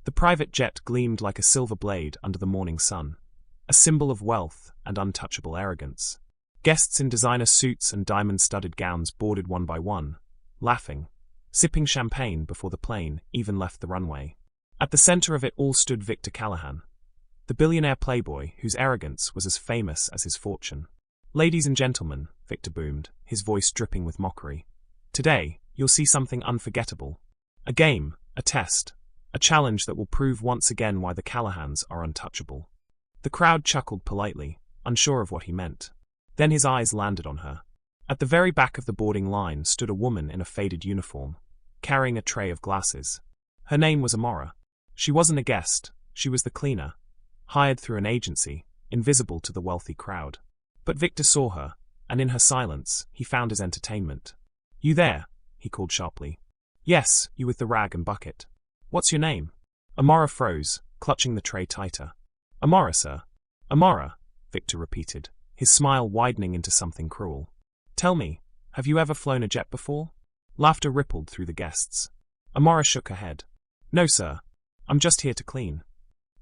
The private jet gleamed like a silver blade under the morning sun, a symbol of wealth and untouchable arrogance. Guests in designer suits and diamond-studded gowns boarded one by one, laughing, sipping champagne before the plane even left the runway. At the center of it all stood Victor Callahan, the billionaire playboy whose arrogance was as famous as his fortune. "Ladies and gentlemen," Victor boomed, his voice dripping with mockery, "today, you'll see something unforgettable. A game, a test, a challenge that will prove once again why the Callahans are untouchable." The crowd chuckled politely, unsure of what he meant. Then his eyes landed on her. At the very back of the boarding line stood a woman in a faded uniform, carrying a tray of glasses. Her name was Amora. She wasn't a guest, she was the cleaner, hired through an agency, invisible to the wealthy crowd. But Victor saw her, and in her silence, he found his entertainment. "You there?" he called sharply. "Yes, you with the rag and bucket. What's your name?" Amora froze, clutching the tray tighter. "Amora, sir." "Amora," Victor repeated, his smile widening into something cruel. "Tell me, have you ever flown a jet before?" Laughter rippled through the guests. Amora shook her head. "No, sir. I'm just here to clean."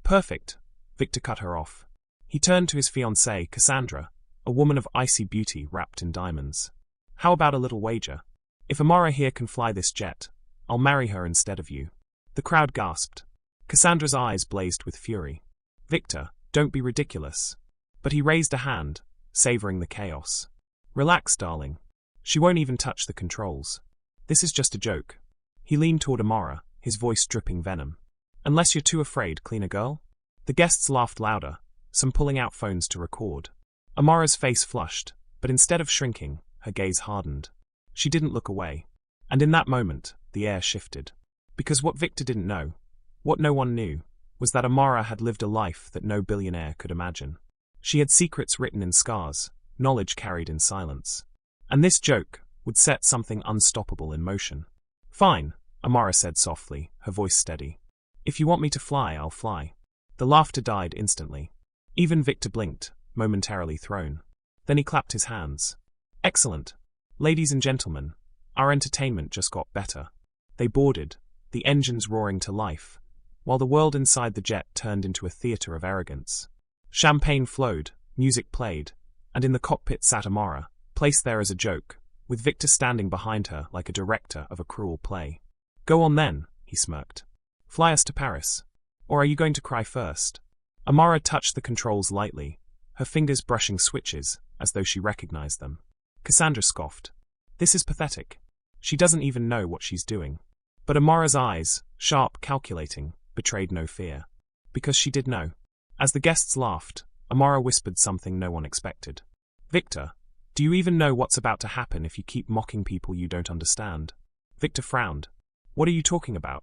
"Perfect," Victor cut her off. He turned to his fiancée, Cassandra, a woman of icy beauty wrapped in diamonds. "How about a little wager? If Amora here can fly this jet, I'll marry her instead of you." The crowd gasped. Cassandra's eyes blazed with fury. "Victor, don't be ridiculous." But he raised a hand, savoring the chaos. "Relax, darling. She won't even touch the controls. This is just a joke." He leaned toward Amora, his voice dripping venom. "Unless you're too afraid, cleaner girl?" The guests laughed louder, some pulling out phones to record. Amora's face flushed, but instead of shrinking, her gaze hardened. She didn't look away. And in that moment, the air shifted. Because what Victor didn't know, what no one knew, was that Amora had lived a life that no billionaire could imagine. She had secrets written in scars, knowledge carried in silence. And this joke would set something unstoppable in motion. "Fine," Amora said softly, her voice steady. "If you want me to fly, I'll fly." The laughter died instantly. Even Victor blinked, momentarily thrown. Then he clapped his hands. "Excellent. Ladies and gentlemen, our entertainment just got better." They boarded, the engines roaring to life, while the world inside the jet turned into a theater of arrogance. Champagne flowed, music played, and in the cockpit sat Amora, placed there as a joke, with Victor standing behind her like a director of a cruel play. "Go on then," he smirked. "Fly us to Paris. Or are you going to cry first?" Amora touched the controls lightly, her fingers brushing switches, as though she recognized them. Cassandra scoffed. "This is pathetic. She doesn't even know what she's doing." But Amora's eyes, sharp, calculating, betrayed no fear. Because she did know. As the guests laughed, Amora whispered something no one expected. "Victor, do you even know what's about to happen if you keep mocking people you don't understand?" Victor frowned. "What are you talking about?"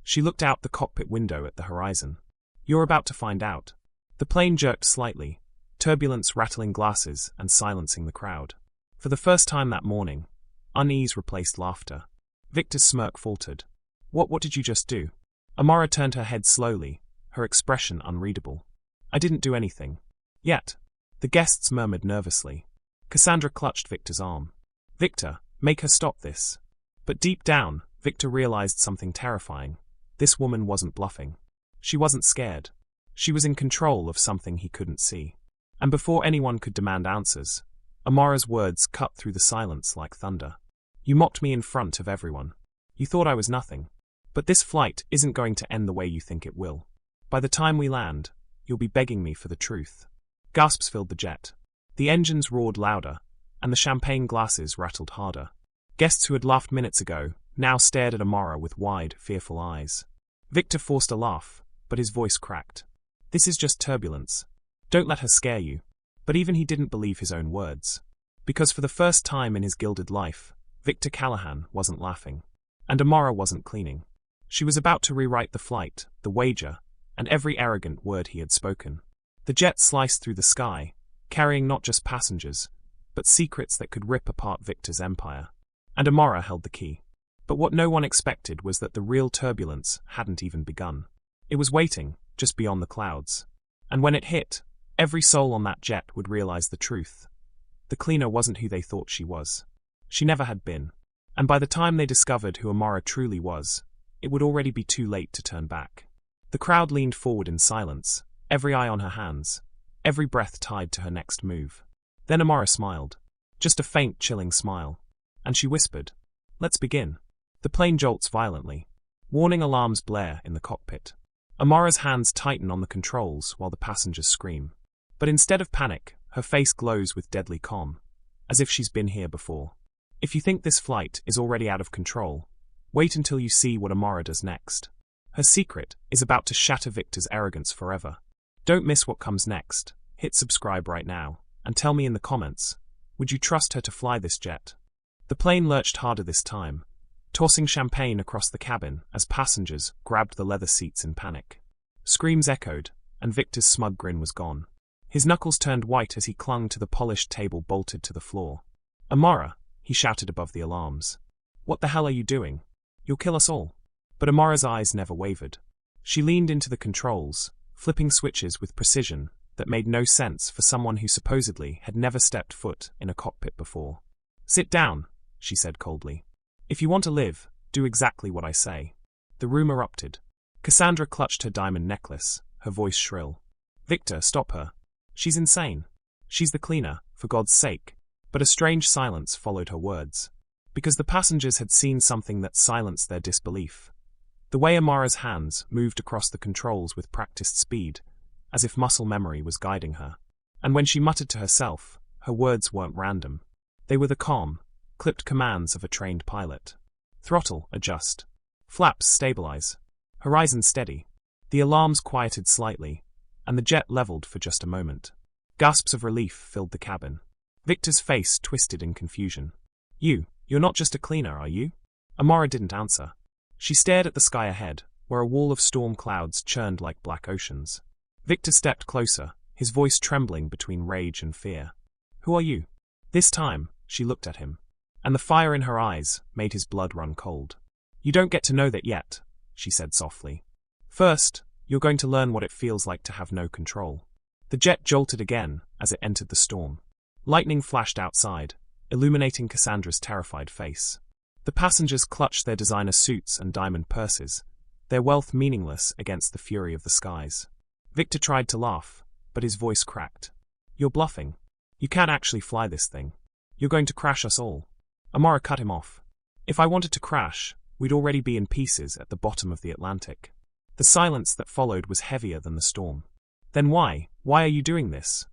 She looked out the cockpit window at the horizon. "You're about to find out." The plane jerked slightly, turbulence rattling glasses and silencing the crowd. For the first time that morning, unease replaced laughter. Victor's smirk faltered. What did you just do?" Amora turned her head slowly, her expression unreadable. "I didn't do anything. Yet." The guests murmured nervously. Cassandra clutched Victor's arm. "Victor, make her stop this." But deep down, Victor realized something terrifying. This woman wasn't bluffing. She wasn't scared. She was in control of something he couldn't see. And before anyone could demand answers, Amora's words cut through the silence like thunder. "You mocked me in front of everyone. You thought I was nothing. But this flight isn't going to end the way you think it will. By the time we land, you'll be begging me for the truth." Gasps filled the jet. The engines roared louder, and the champagne glasses rattled harder. Guests who had laughed minutes ago now stared at Amora with wide, fearful eyes. Victor forced a laugh, but his voice cracked. "This is just turbulence. Don't let her scare you." But even he didn't believe his own words. Because for the first time in his gilded life, Victor Callahan wasn't laughing. And Amora wasn't cleaning. She was about to rewrite the flight, the wager, and every arrogant word he had spoken. The jet sliced through the sky, carrying not just passengers, but secrets that could rip apart Victor's empire. And Amora held the key. But what no one expected was that the real turbulence hadn't even begun. It was waiting, just beyond the clouds. And when it hit, every soul on that jet would realize the truth. The cleaner wasn't who they thought she was. She never had been. And by the time they discovered who Amora truly was, it would already be too late to turn back. The crowd leaned forward in silence, every eye on her hands, every breath tied to her next move. Then Amara smiled. Just a faint, chilling smile. And she whispered, "Let's begin." The plane jolts violently. Warning alarms blare in the cockpit. Amara's hands tighten on the controls while the passengers scream. But instead of panic, her face glows with deadly calm, as if she's been here before. If you think this flight is already out of control, wait until you see what Amara does next. Her secret is about to shatter Victor's arrogance forever. Don't miss what comes next. Hit subscribe right now, and tell me in the comments, would you trust her to fly this jet? The plane lurched harder this time, tossing champagne across the cabin as passengers grabbed the leather seats in panic. Screams echoed, and Victor's smug grin was gone. His knuckles turned white as he clung to the polished table bolted to the floor. "Amara," he shouted above the alarms. "What the hell are you doing? You'll kill us all." But Amara's eyes never wavered. She leaned into the controls, flipping switches with precision that made no sense for someone who supposedly had never stepped foot in a cockpit before. "Sit down," she said coldly. "If you want to live, do exactly what I say." The room erupted. Cassandra clutched her diamond necklace, her voice shrill. "Victor, stop her. She's insane. She's the cleaner, for God's sake." But a strange silence followed her words, because the passengers had seen something that silenced their disbelief. The way Amara's hands moved across the controls with practiced speed, as if muscle memory was guiding her. And when she muttered to herself, her words weren't random. They were the calm, clipped commands of a trained pilot. Throttle, adjust. Flaps, stabilize. Horizon, steady. The alarms quieted slightly, and the jet leveled for just a moment. Gasps of relief filled the cabin. Victor's face twisted in confusion. You're not just a cleaner, are you?" Amara didn't answer. She stared at the sky ahead, where a wall of storm clouds churned like black oceans. Victor stepped closer, his voice trembling between rage and fear. "Who are you?" This time, she looked at him, and the fire in her eyes made his blood run cold. "You don't get to know that yet," she said softly. "First, you're going to learn what it feels like to have no control." The jet jolted again as it entered the storm. Lightning flashed outside, illuminating Cassandra's terrified face. The passengers clutched their designer suits and diamond purses, their wealth meaningless against the fury of the skies. Victor tried to laugh, but his voice cracked. "You're bluffing. You can't actually fly this thing. You're going to crash us all." Amara cut him off. "If I wanted to crash, we'd already be in pieces at the bottom of the Atlantic." The silence that followed was heavier than the storm. "Then why are you doing this?"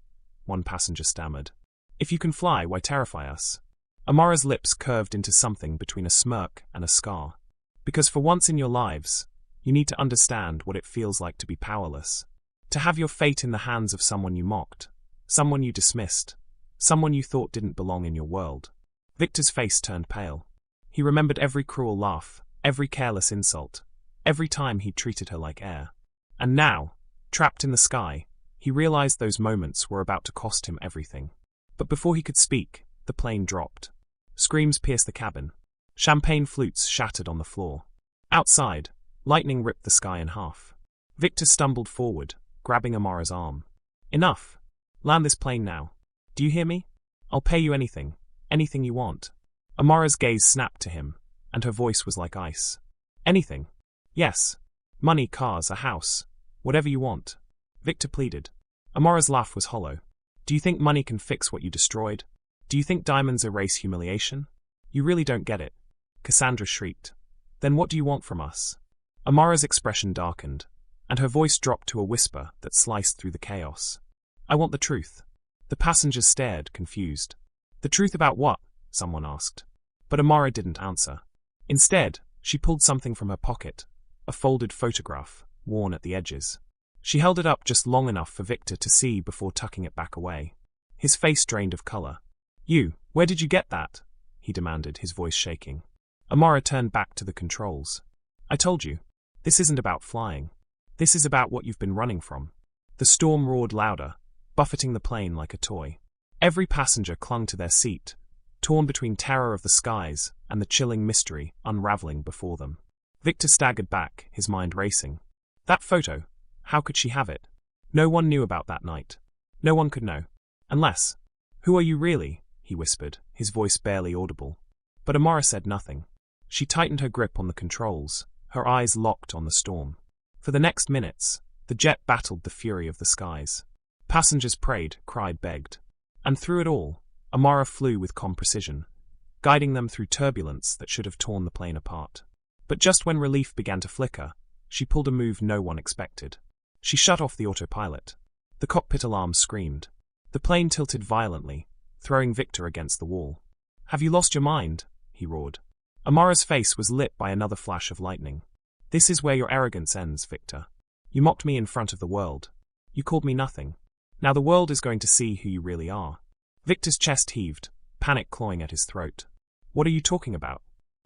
one passenger stammered. "If you can fly, why terrify us?" Amara's lips curved into something between a smirk and a scar. "Because for once in your lives, you need to understand what it feels like to be powerless. To have your fate in the hands of someone you mocked, someone you dismissed, someone you thought didn't belong in your world." Victor's face turned pale. He remembered every cruel laugh, every careless insult, every time he'd treated her like air. And now, trapped in the sky, he realized those moments were about to cost him everything. But before he could speak, the plane dropped. Screams pierced the cabin. Champagne flutes shattered on the floor. Outside, lightning ripped the sky in half. Victor stumbled forward, grabbing Amara's arm. "Enough. Land this plane now. Do you hear me? I'll pay you anything you want." Amara's gaze snapped to him, and her voice was like ice. "Anything? Yes. Money, cars, a house. Whatever you want." Victor pleaded. Amara's laugh was hollow. "Do you think money can fix what you destroyed? Do you think diamonds erase humiliation? You really don't get it." Cassandra shrieked. "Then what do you want from us?" Amara's expression darkened, and her voice dropped to a whisper that sliced through the chaos. "I want the truth." The passengers stared, confused. "The truth about what?" someone asked. But Amara didn't answer. Instead, she pulled something from her pocket, a folded photograph, worn at the edges. She held it up just long enough for Victor to see before tucking it back away. His face drained of color. Where did you get that?" he demanded, his voice shaking. Amara turned back to the controls. "I told you, this isn't about flying. This is about what you've been running from." The storm roared louder, buffeting the plane like a toy. Every passenger clung to their seat, torn between terror of the skies and the chilling mystery unraveling before them. Victor staggered back, his mind racing. That photo, how could she have it? No one knew about that night. No one could know. Unless, "Who are you really?" he whispered, his voice barely audible. But Amara said nothing. She tightened her grip on the controls, her eyes locked on the storm. For the next minutes, the jet battled the fury of the skies. Passengers prayed, cried, begged. And through it all, Amara flew with calm precision, guiding them through turbulence that should have torn the plane apart. But just when relief began to flicker, she pulled a move no one expected. She shut off the autopilot. The cockpit alarm screamed. The plane tilted violently, throwing Victor against the wall. "Have you lost your mind?" he roared. Amara's face was lit by another flash of lightning. "This is where your arrogance ends, Victor. You mocked me in front of the world. You called me nothing. Now the world is going to see who you really are." Victor's chest heaved, panic clawing at his throat. "What are you talking about?"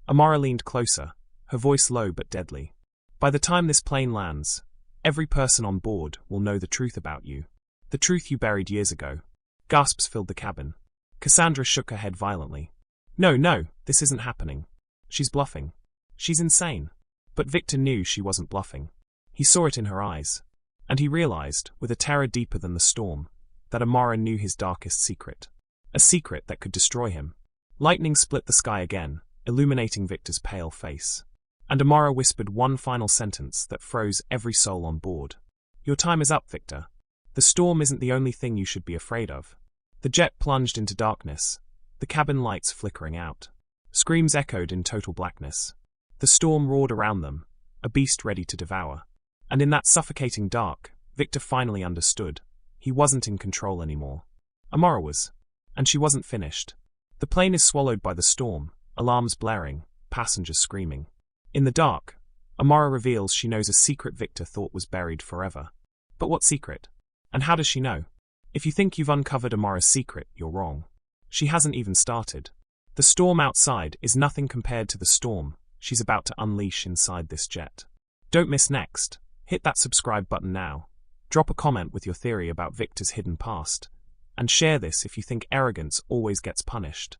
Amara leaned closer, her voice low but deadly. "By the time this plane lands, every person on board will know the truth about you. The truth you buried years ago." Gasps filled the cabin. Cassandra shook her head violently. No, this isn't happening. She's bluffing. She's insane." But Victor knew she wasn't bluffing. He saw it in her eyes. And he realized, with a terror deeper than the storm, that Amara knew his darkest secret. A secret that could destroy him. Lightning split the sky again, illuminating Victor's pale face. And Amara whispered one final sentence that froze every soul on board. "Your time is up, Victor. The storm isn't the only thing you should be afraid of." The jet plunged into darkness, the cabin lights flickering out. Screams echoed in total blackness. The storm roared around them, a beast ready to devour. And in that suffocating dark, Victor finally understood. He wasn't in control anymore. Amara was. And she wasn't finished. The plane is swallowed by the storm, alarms blaring, passengers screaming. In the dark, Amara reveals she knows a secret Victor thought was buried forever. But what secret? And how does she know? If you think you've uncovered Amara's secret, you're wrong. She hasn't even started. The storm outside is nothing compared to the storm she's about to unleash inside this jet. Don't miss next. Hit that subscribe button now. Drop a comment with your theory about Victor's hidden past. And share this if you think arrogance always gets punished.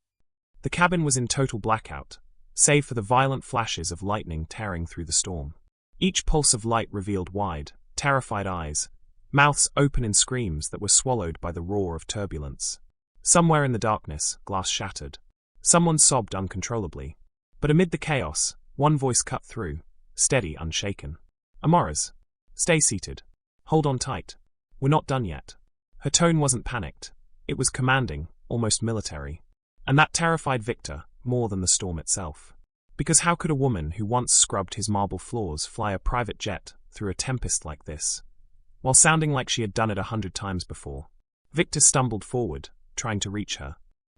The cabin was in total blackout, save for the violent flashes of lightning tearing through the storm. Each pulse of light revealed wide, terrified eyes, mouths open in screams that were swallowed by the roar of turbulence. Somewhere in the darkness, glass shattered. Someone sobbed uncontrollably. But amid the chaos, one voice cut through, steady, unshaken. "Amara's. Stay seated. Hold on tight. We're not done yet." Her tone wasn't panicked. It was commanding, almost military. And that terrified Victor more than the storm itself. Because how could a woman who once scrubbed his marble floors fly a private jet through a tempest like this, while sounding like she had done it 100 times before? Victor stumbled forward, trying to reach her.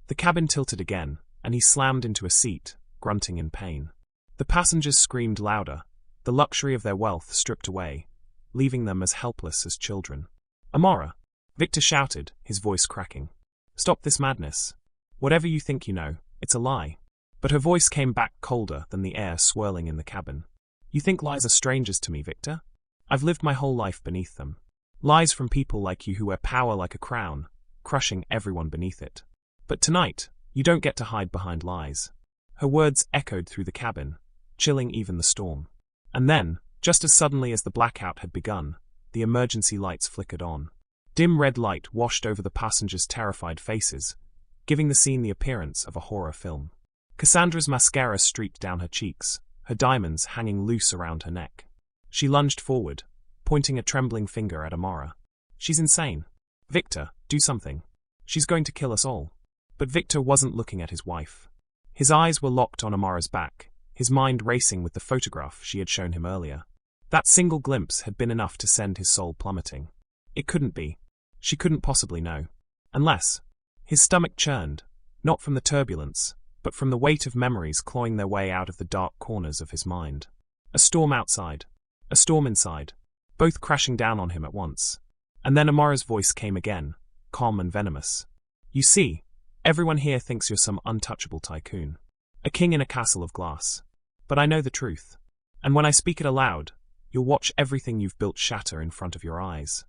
The cabin tilted again, and he slammed into a seat, grunting in pain. The passengers screamed louder, the luxury of their wealth stripped away, leaving them as helpless as children. "Amara!" Victor shouted, his voice cracking. "Stop this madness. Whatever you think you know, it's a lie." But her voice came back colder than the air swirling in the cabin. "You think lies are strangers to me, Victor? I've lived my whole life beneath them. Lies from people like you who wear power like a crown, crushing everyone beneath it. But tonight, you don't get to hide behind lies." Her words echoed through the cabin, chilling even the storm. And then, just as suddenly as the blackout had begun, the emergency lights flickered on. Dim red light washed over the passengers' terrified faces, giving the scene the appearance of a horror film. Cassandra's mascara streaked down her cheeks, her diamonds hanging loose around her neck. She lunged forward, pointing a trembling finger at Amara. "She's insane. Victor, do something. She's going to kill us all." But Victor wasn't looking at his wife. His eyes were locked on Amara's back, his mind racing with the photograph she had shown him earlier. That single glimpse had been enough to send his soul plummeting. It couldn't be. She couldn't possibly know. Unless. His stomach churned, not from the turbulence, but from the weight of memories clawing their way out of the dark corners of his mind. A storm outside. A storm inside. Both crashing down on him at once. And then Amara's voice came again, calm and venomous. "You see, everyone here thinks you're some untouchable tycoon. A king in a castle of glass. But I know the truth. And when I speak it aloud, you'll watch everything you've built shatter in front of your eyes."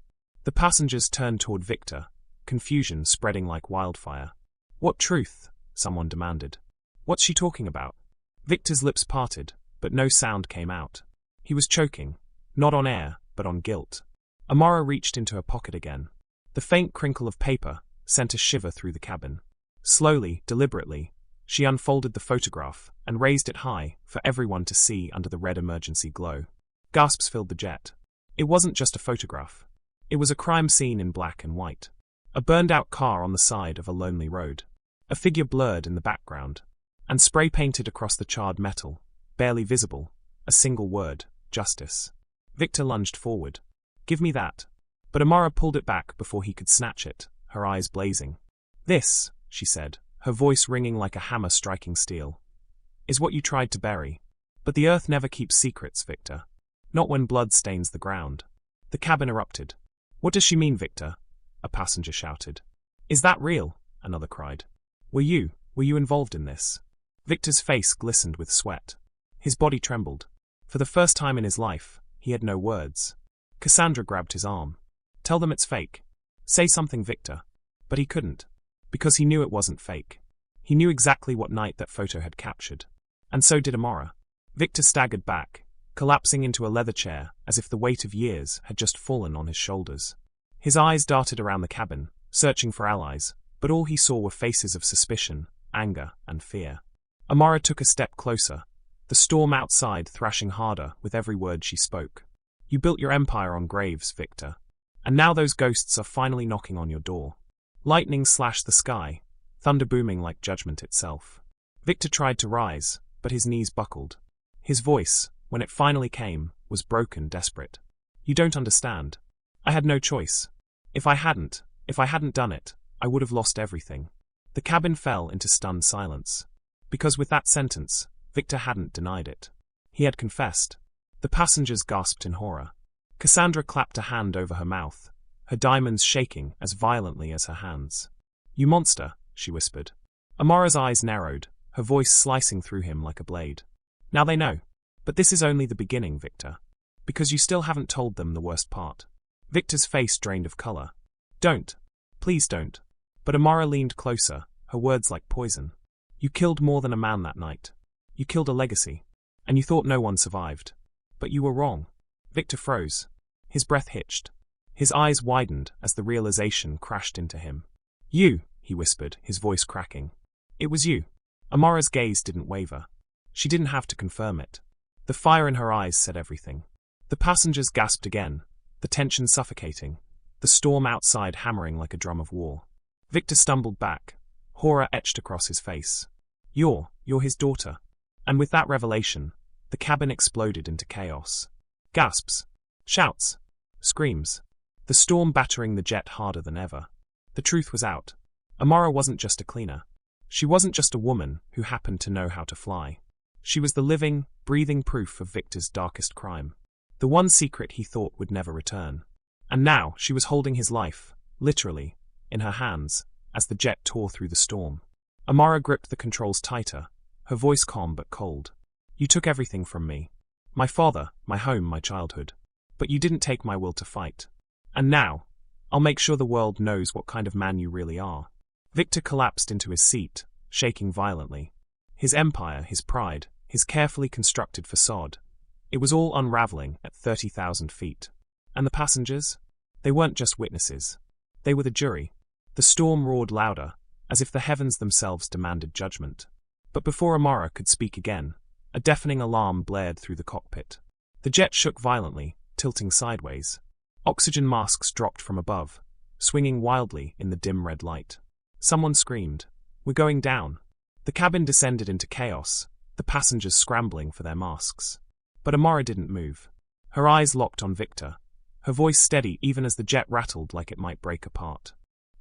The passengers turned toward Victor, confusion spreading like wildfire. "What truth?" someone demanded. "What's she talking about?" Victor's lips parted, but no sound came out. He was choking, not on air, but on guilt. Amara reached into her pocket again. The faint crinkle of paper sent a shiver through the cabin. Slowly, deliberately, she unfolded the photograph and raised it high for everyone to see under the red emergency glow. Gasps filled the jet. It wasn't just a photograph. It was a crime scene in black and white. A burned-out car on the side of a lonely road. A figure blurred in the background. And spray-painted across the charred metal, barely visible, a single word, justice. Victor lunged forward. "Give me that." But Amara pulled it back before he could snatch it, her eyes blazing. "This," she said, her voice ringing like a hammer striking steel, "is what you tried to bury. But the earth never keeps secrets, Victor. Not when blood stains the ground." The cabin erupted. "What does she mean, Victor?" a passenger shouted. "Is that real?" another cried. Were you involved in this?" Victor's face glistened with sweat. His body trembled. For the first time in his life, he had no words. Cassandra grabbed his arm. "Tell them it's fake. Say something, Victor." But he couldn't. Because he knew it wasn't fake. He knew exactly what night that photo had captured. And so did Amara. Victor staggered back, collapsing into a leather chair as if the weight of years had just fallen on his shoulders. His eyes darted around the cabin, searching for allies, but all he saw were faces of suspicion, anger, and fear. Amara took a step closer, the storm outside thrashing harder with every word she spoke. "You built your empire on graves, Victor. And now those ghosts are finally knocking on your door." Lightning slashed the sky, thunder booming like judgment itself. Victor tried to rise, but his knees buckled. His voice, when it finally came, was broken, desperate. "You don't understand. I had no choice. If I hadn't done it, I would have lost everything." The cabin fell into stunned silence. Because with that sentence, Victor hadn't denied it. He had confessed. The passengers gasped in horror. Cassandra clapped a hand over her mouth, her diamonds shaking as violently as her hands. "You monster," she whispered. Amara's eyes narrowed, her voice slicing through him like a blade. "Now they know. But this is only the beginning, Victor. Because you still haven't told them the worst part." Victor's face drained of color. "Don't. Please don't." But Amara leaned closer, her words like poison. "You killed more than a man that night. You killed a legacy. And you thought no one survived. But you were wrong." Victor froze. His breath hitched. His eyes widened as the realization crashed into him. "You," he whispered, his voice cracking. "It was you." Amara's gaze didn't waver. She didn't have to confirm it. The fire in her eyes said everything. The passengers gasped again, the tension suffocating, the storm outside hammering like a drum of war. Victor stumbled back, horror etched across his face. You're his daughter." And with that revelation, the cabin exploded into chaos. Gasps, shouts, screams. The storm battering the jet harder than ever. The truth was out. Amara wasn't just a cleaner. She wasn't just a woman who happened to know how to fly. She was the living, breathing proof of Victor's darkest crime. The one secret he thought would never return. And now she was holding his life, literally, in her hands, as the jet tore through the storm. Amara gripped the controls tighter, her voice calm but cold. "You took everything from me. My father, my home, my childhood. But you didn't take my will to fight. And now, I'll make sure the world knows what kind of man you really are." Victor collapsed into his seat, shaking violently. His empire, his pride, his carefully constructed facade. It was all unraveling at 30,000 feet. And the passengers? They weren't just witnesses. They were the jury. The storm roared louder, as if the heavens themselves demanded judgment. But before Amara could speak again, a deafening alarm blared through the cockpit. The jet shook violently, tilting sideways. Oxygen masks dropped from above, swinging wildly in the dim red light. Someone screamed, "We're going down." The cabin descended into chaos, the passengers scrambling for their masks. But Amara didn't move. Her eyes locked on Victor, her voice steady even as the jet rattled like it might break apart.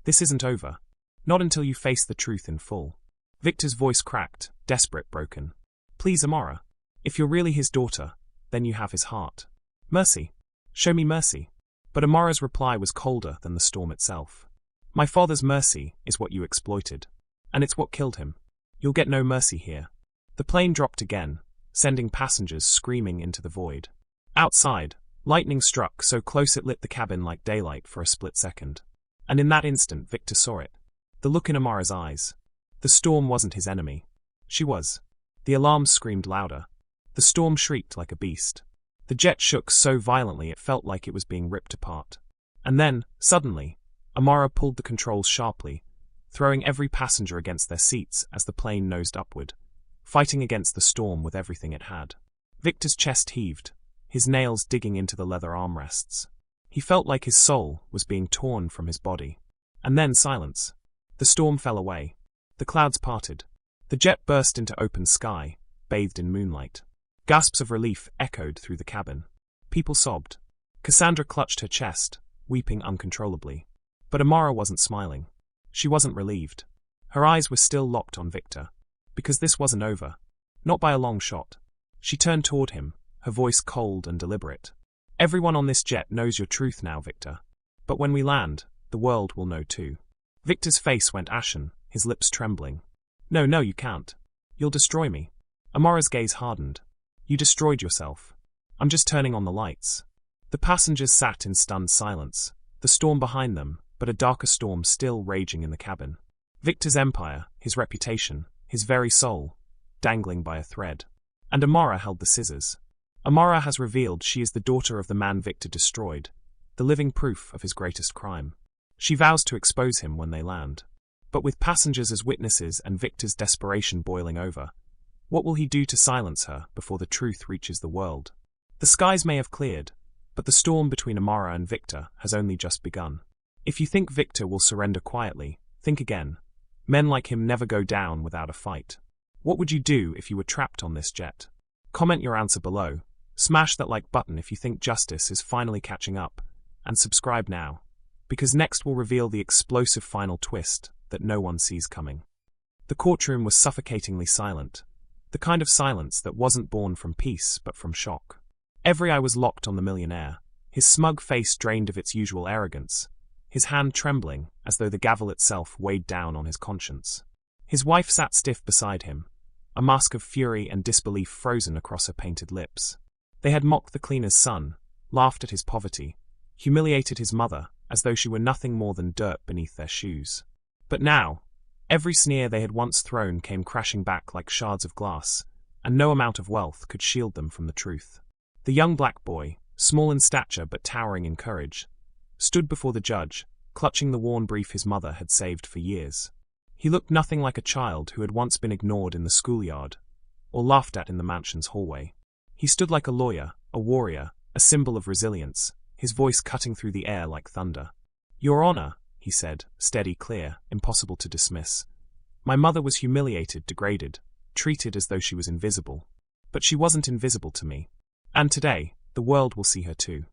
"This isn't over. Not until you face the truth in full." Victor's voice cracked, desperate, broken. "Please, Amara. If you're really his daughter, then you have his heart. Mercy. Show me mercy." But Amara's reply was colder than the storm itself. "My father's mercy is what you exploited. And it's what killed him. You'll get no mercy here." The plane dropped again, sending passengers screaming into the void. Outside, lightning struck so close it lit the cabin like daylight for a split second. And in that instant Victor saw it. The look in Amara's eyes. The storm wasn't his enemy. She was. The alarms screamed louder. The storm shrieked like a beast. The jet shook so violently it felt like it was being ripped apart. And then, suddenly, Amara pulled the controls sharply, throwing every passenger against their seats as the plane nosed upward, fighting against the storm with everything it had. Victor's chest heaved, his nails digging into the leather armrests. He felt like his soul was being torn from his body. And then silence. The storm fell away. The clouds parted. The jet burst into open sky, bathed in moonlight. Gasps of relief echoed through the cabin. People sobbed. Cassandra clutched her chest, weeping uncontrollably. But Amara wasn't smiling. She wasn't relieved. Her eyes were still locked on Victor. Because this wasn't over. Not by a long shot. She turned toward him, her voice cold and deliberate. Everyone on this jet knows your truth now, Victor. But when we land, the world will know too. Victor's face went ashen, his lips trembling. No, you can't. You'll destroy me. Amara's gaze hardened. You destroyed yourself. I'm just turning on the lights. The passengers sat in stunned silence, the storm behind them, but a darker storm still raging in the cabin. Victor's empire, his reputation, his very soul, dangling by a thread. And Amara held the scissors. Amara has revealed she is the daughter of the man Victor destroyed, the living proof of his greatest crime. She vows to expose him when they land. But with passengers as witnesses and Victor's desperation boiling over, what will he do to silence her before the truth reaches the world? The skies may have cleared, but the storm between Amara and Victor has only just begun. If you think Victor will surrender quietly, think again. Men like him never go down without a fight. What would you do if you were trapped on this jet? Comment your answer below. Smash that like button if you think justice is finally catching up, and subscribe now, because next we'll reveal the explosive final twist that no one sees coming. The courtroom was suffocatingly silent, the kind of silence that wasn't born from peace but from shock. Every eye was locked on the millionaire, his smug face drained of its usual arrogance, his hand trembling as though the gavel itself weighed down on his conscience. His wife sat stiff beside him, a mask of fury and disbelief frozen across her painted lips. They had mocked the cleaner's son, laughed at his poverty, humiliated his mother as though she were nothing more than dirt beneath their shoes. But now, every sneer they had once thrown came crashing back like shards of glass, and no amount of wealth could shield them from the truth. The young black boy, small in stature but towering in courage, stood before the judge, clutching the worn brief his mother had saved for years. He looked nothing like a child who had once been ignored in the schoolyard, or laughed at in the mansion's hallway. He stood like a lawyer, a warrior, a symbol of resilience, his voice cutting through the air like thunder. Your Honor, he said, steady, clear, impossible to dismiss. My mother was humiliated, degraded, treated as though she was invisible. But she wasn't invisible to me. And today, the world will see her too.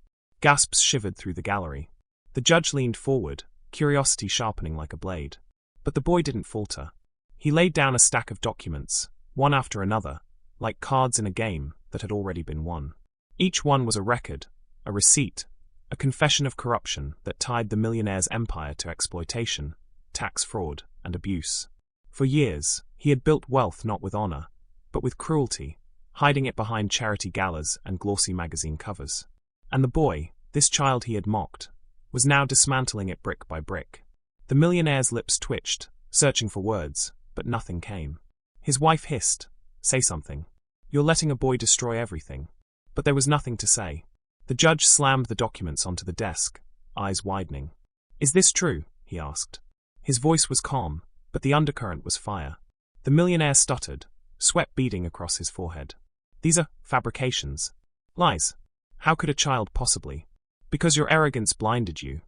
Gasps shivered through the gallery. The judge leaned forward, curiosity sharpening like a blade. But the boy didn't falter. He laid down a stack of documents, one after another, like cards in a game that had already been won. Each one was a record, a receipt, a confession of corruption that tied the millionaire's empire to exploitation, tax fraud, and abuse. For years, he had built wealth not with honor, but with cruelty, hiding it behind charity galas and glossy magazine covers. And the boy, this child he had mocked, was now dismantling it brick by brick. The millionaire's lips twitched, searching for words, but nothing came. His wife hissed, "Say something. You're letting a boy destroy everything." But there was nothing to say. The judge slammed the documents onto the desk, eyes widening. "Is this true?" he asked. His voice was calm, but the undercurrent was fire. The millionaire stuttered, sweat beading across his forehead. "These are fabrications. Lies. How could a child possibly?" "Because your arrogance blinded you,"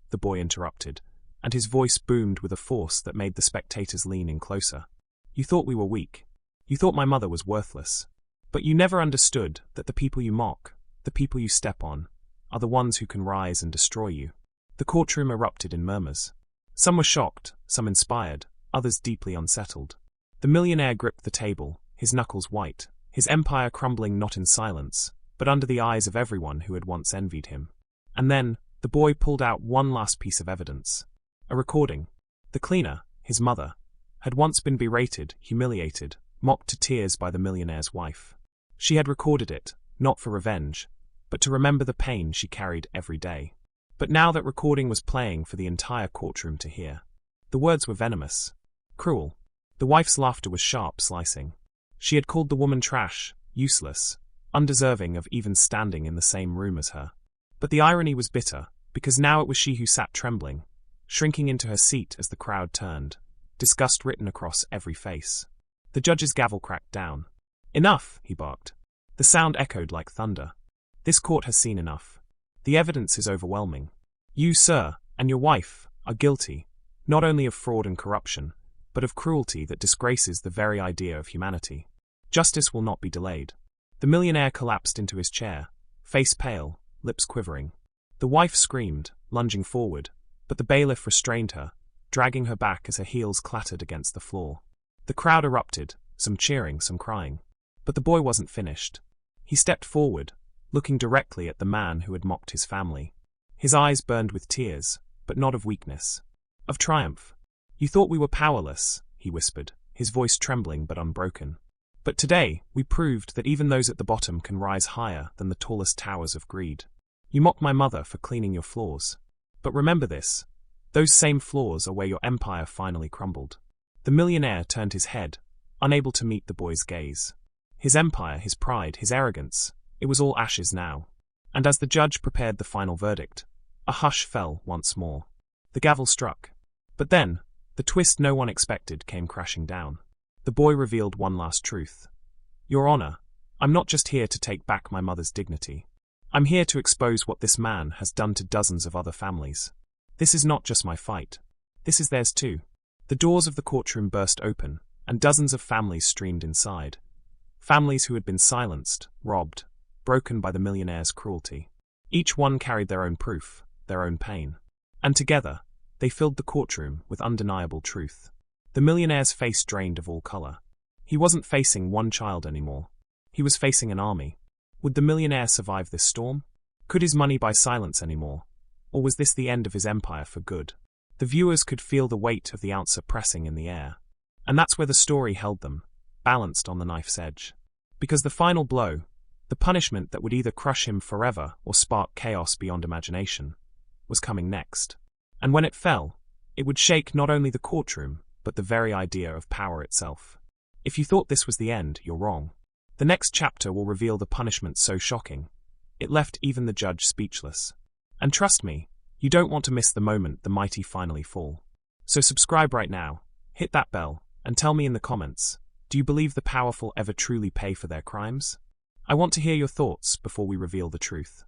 the boy interrupted, and his voice boomed with a force that made the spectators lean in closer. "You thought we were weak. You thought my mother was worthless. But you never understood that the people you mock, the people you step on, are the ones who can rise and destroy you." The courtroom erupted in murmurs. Some were shocked, some inspired, others deeply unsettled. The millionaire gripped the table, his knuckles white, his empire crumbling not in silence, but under the eyes of everyone who had once envied him. And then, the boy pulled out one last piece of evidence. A recording. The cleaner, his mother, had once been berated, humiliated, mocked to tears by the millionaire's wife. She had recorded it, not for revenge, but to remember the pain she carried every day. But now that recording was playing for the entire courtroom to hear. The words were venomous, cruel. The wife's laughter was sharp, slicing. She had called the woman trash, useless, undeserving of even standing in the same room as her. But the irony was bitter, because now it was she who sat trembling, shrinking into her seat as the crowd turned, disgust written across every face. The judge's gavel cracked down. "Enough," he barked. The sound echoed like thunder. This court has seen enough. The evidence is overwhelming. You, sir, and your wife, are guilty, not only of fraud and corruption, but of cruelty that disgraces the very idea of humanity. Justice will not be delayed. The millionaire collapsed into his chair, face pale, lips quivering. The wife screamed, lunging forward, but the bailiff restrained her, dragging her back as her heels clattered against the floor. The crowd erupted, some cheering, some crying. But the boy wasn't finished. He stepped forward, looking directly at the man who had mocked his family. His eyes burned with tears, but not of weakness. Of triumph. "You thought we were powerless," he whispered, his voice trembling but unbroken. "But today, we proved that even those at the bottom can rise higher than the tallest towers of greed. You mocked my mother for cleaning your floors. But remember this, those same floors are where your empire finally crumbled." The millionaire turned his head, unable to meet the boy's gaze. His empire, his pride, his arrogance, it was all ashes now. And as the judge prepared the final verdict, a hush fell once more. The gavel struck. But then, the twist no one expected came crashing down. The boy revealed one last truth. "Your Honor, I'm not just here to take back my mother's dignity. I'm here to expose what this man has done to dozens of other families. This is not just my fight. This is theirs too." The doors of the courtroom burst open, and dozens of families streamed inside. Families who had been silenced, robbed, broken by the millionaire's cruelty. Each one carried their own proof, their own pain. And together, they filled the courtroom with undeniable truth. The millionaire's face drained of all color. He wasn't facing one child anymore. He was facing an army. Would the millionaire survive this storm? Could his money buy silence anymore? Or was this the end of his empire for good? The viewers could feel the weight of the answer pressing in the air. And that's where the story held them, balanced on the knife's edge. Because the final blow, the punishment that would either crush him forever or spark chaos beyond imagination, was coming next. And when it fell, it would shake not only the courtroom, but the very idea of power itself. If you thought this was the end, you're wrong. The next chapter will reveal the punishment so shocking, it left even the judge speechless. And trust me, you don't want to miss the moment the mighty finally fall. So subscribe right now, hit that bell, and tell me in the comments, do you believe the powerful ever truly pay for their crimes? I want to hear your thoughts before we reveal the truth.